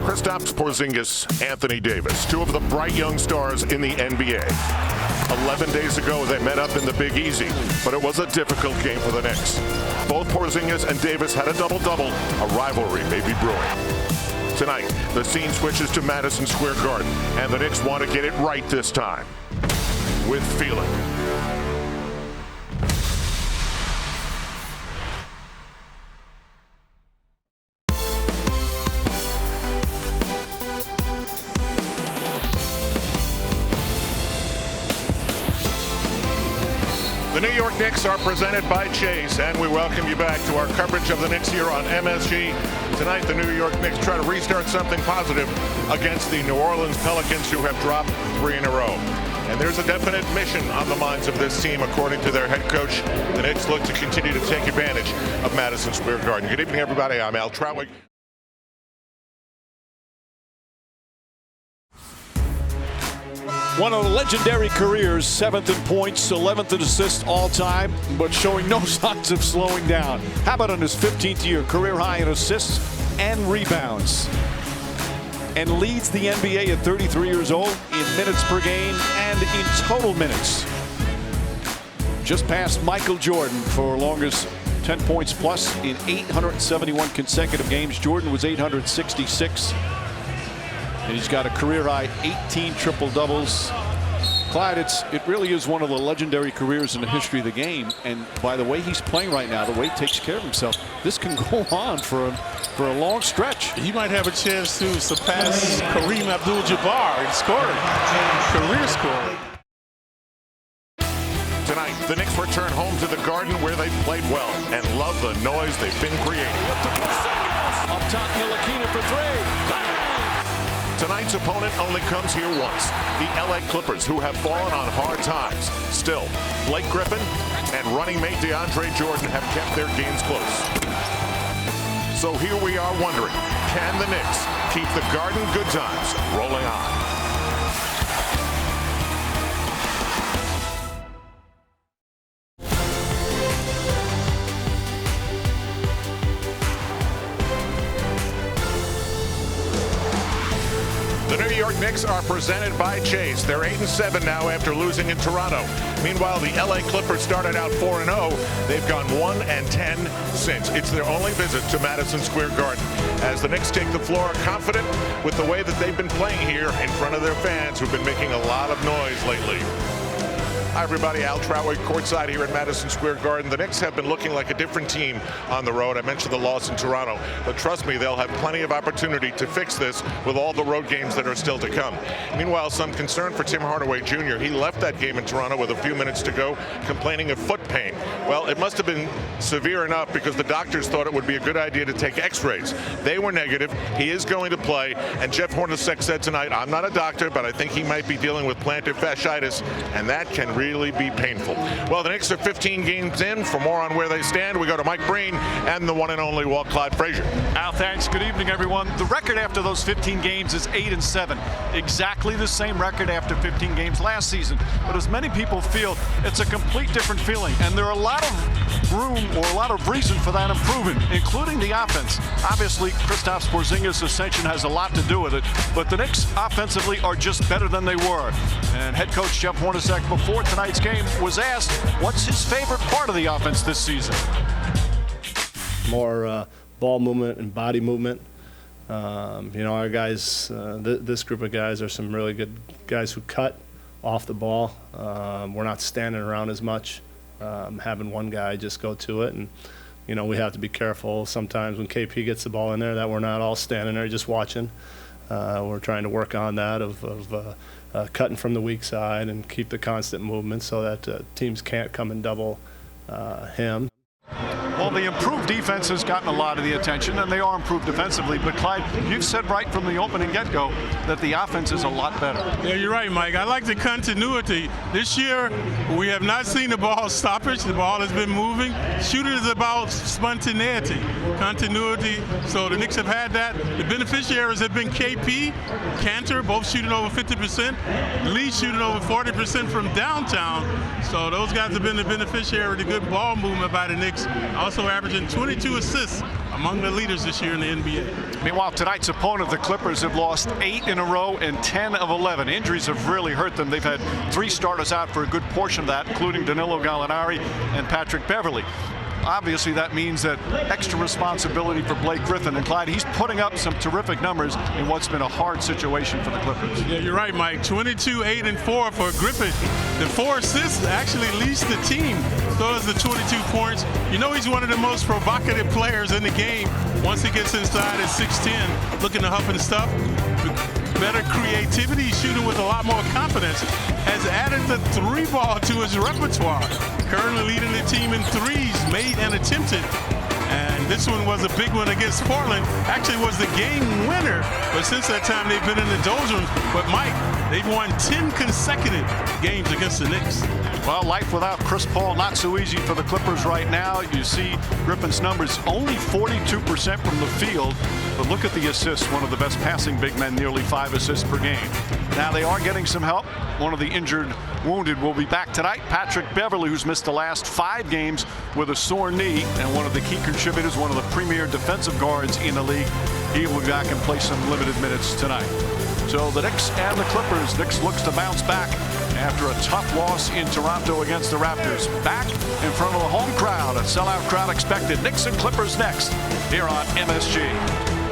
Kristaps Porzingis, Anthony Davis, two of the bright young stars in the NBA. 11 days ago, they met up in the Big Easy, but it was a difficult game for the Knicks. Both Porzingis and Davis had a double-double. A rivalry may be brewing. Tonight, the scene switches to Madison Square Garden, and the Knicks want to get it right this time. With feeling. The New York Knicks are presented by Chase, and we welcome you back to our coverage of the Knicks here on MSG. Tonight, the New York Knicks try to restart something positive against the New Orleans Pelicans, who have dropped 3 in a row. And there's a definite mission on the minds of this team, according to their head coach. The Knicks look to continue to take advantage of Madison Square Garden. Good evening, everybody. I'm Al Troutwig. One of the legendary careers, 7th in points, 11th in assists all time, but showing no signs of slowing down. How about on his 15th year, career high in assists and rebounds? And leads the NBA at 33 years old in minutes per game and in total minutes. Just past Michael Jordan for longest 10 points plus in 871 consecutive games. Jordan was 866. And he's got a career high 18 triple doubles. Clyde, it really is one of the legendary careers in the history of the game. And by the way he's playing right now, the way he takes care of himself, this can go on for a long stretch. He might have a chance to surpass Kareem Abdul-Jabbar in scoring, career scoring. Tonight, the Knicks return home to the Garden, where they played well and love the noise they've been creating. Up top, Ntilikina for 3. Tonight's opponent only comes here once, the LA Clippers, who have fallen on hard times. Still, Blake Griffin and running mate DeAndre Jordan have kept their games close. So here we are wondering, can the Knicks keep the Garden good times rolling on? The New York Knicks are presented by Chase. They're 8-7 now after losing in Toronto. Meanwhile, the LA Clippers started out 4-0. They've gone 1-10 since. It's their only visit to Madison Square Garden. As the Knicks take the floor, confident with the way that they've been playing here in front of their fans, who've been making a lot of noise lately. Hi, everybody. Al Troutwig courtside here at Madison Square Garden. The Knicks have been looking like a different team on the road. I mentioned the loss in Toronto, but trust me, they'll have plenty of opportunity to fix this with all the road games that are still to come. Meanwhile, some concern for Tim Hardaway Jr. He left that game in Toronto with a few minutes to go, complaining of foot pain. Well, it must have been severe enough because the doctors thought it would be a good idea to take x-rays. They were negative. He is going to play, and Jeff Hornacek said tonight, I'm not a doctor, but I think he might be dealing with plantar fasciitis, and that can really be painful. Well, the Knicks are 15 games in. For more on where they stand, we go to Mike Breen and the one and only Walt Clyde Frazier. Al, thanks. Good evening, everyone. The record after those 15 games is 8-7. Exactly the same record after 15 games last season. But as many people feel, it's a complete different feeling. And there are a lot of room or a lot of reason for that improvement, including the offense. Obviously, Kristaps Porzingis' ascension has a lot to do with it. But the Knicks offensively are just better than they were. And head coach Jeff Hornacek, before tonight's game, was asked what's his favorite part of the offense this season. More ball movement and body movement. Our guys, this group of guys are some really good guys who cut off the ball. We're not standing around as much, having one guy just go to it. And, we have to be careful sometimes when KP gets the ball in there that we're not all standing there just watching. We're trying to work on that of cutting from the weak side and keep the constant movement so that teams can't come and double him. Well, the improved defense has gotten a lot of the attention, and they are improved defensively. But, Clyde, you've said right from the opening get-go that the offense is a lot better. Yeah, you're right, Mike. I like the continuity. This year, we have not seen the ball stoppage. The ball has been moving. Shooting is about spontaneity, continuity. So the Knicks have had that. The beneficiaries have been KP, Cantor, both shooting over 50%. Lee shooting over 40% from downtown. So those guys have been the beneficiary of the good ball movement by the Knicks. Also averaging 22 assists a among the leaders this year in the NBA. Meanwhile, tonight's opponent, the Clippers, have lost 8 in a row and 10 of 11. Injuries have really hurt them. They've had 3 starters out for a good portion of that, including Danilo Gallinari and Patrick Beverley. Obviously, that means that extra responsibility for Blake Griffin. And Clyde, he's putting up some terrific numbers in what's been a hard situation for the Clippers. Yeah, you're right, Mike. 22, 8, and 4 for Griffin. The 4 assists actually leads the team. So does the 22 points. You know he's one of the most provocative players in the game. Once he gets inside at 6'10", looking to huff and stuff. Better creativity, shooting with a lot more confidence, has added the 3-ball to his repertoire. Currently leading the team in threes, made and attempted. And this one was a big one against Portland. Actually was the game winner, but since that time they've been in the doldrums. But Mike, they've won 10 consecutive games against the Knicks. Well, life without Chris Paul, not so easy for the Clippers right now. You see Griffin's numbers, only 42% from the field, but look at the assists. One of the best passing big men, nearly 5 assists per game. Now they are getting some help. One of the injured wounded will be back tonight. Patrick Beverley, who's missed the last 5 games with a sore knee, and one of the key contributors, one of the premier defensive guards in the league. He will be back and play some limited minutes tonight. So the Knicks and the Clippers. Knicks looks to bounce back after a tough loss in Toronto against the Raptors. Back in front of a home crowd, a sellout crowd expected. Knicks and Clippers next here on MSG.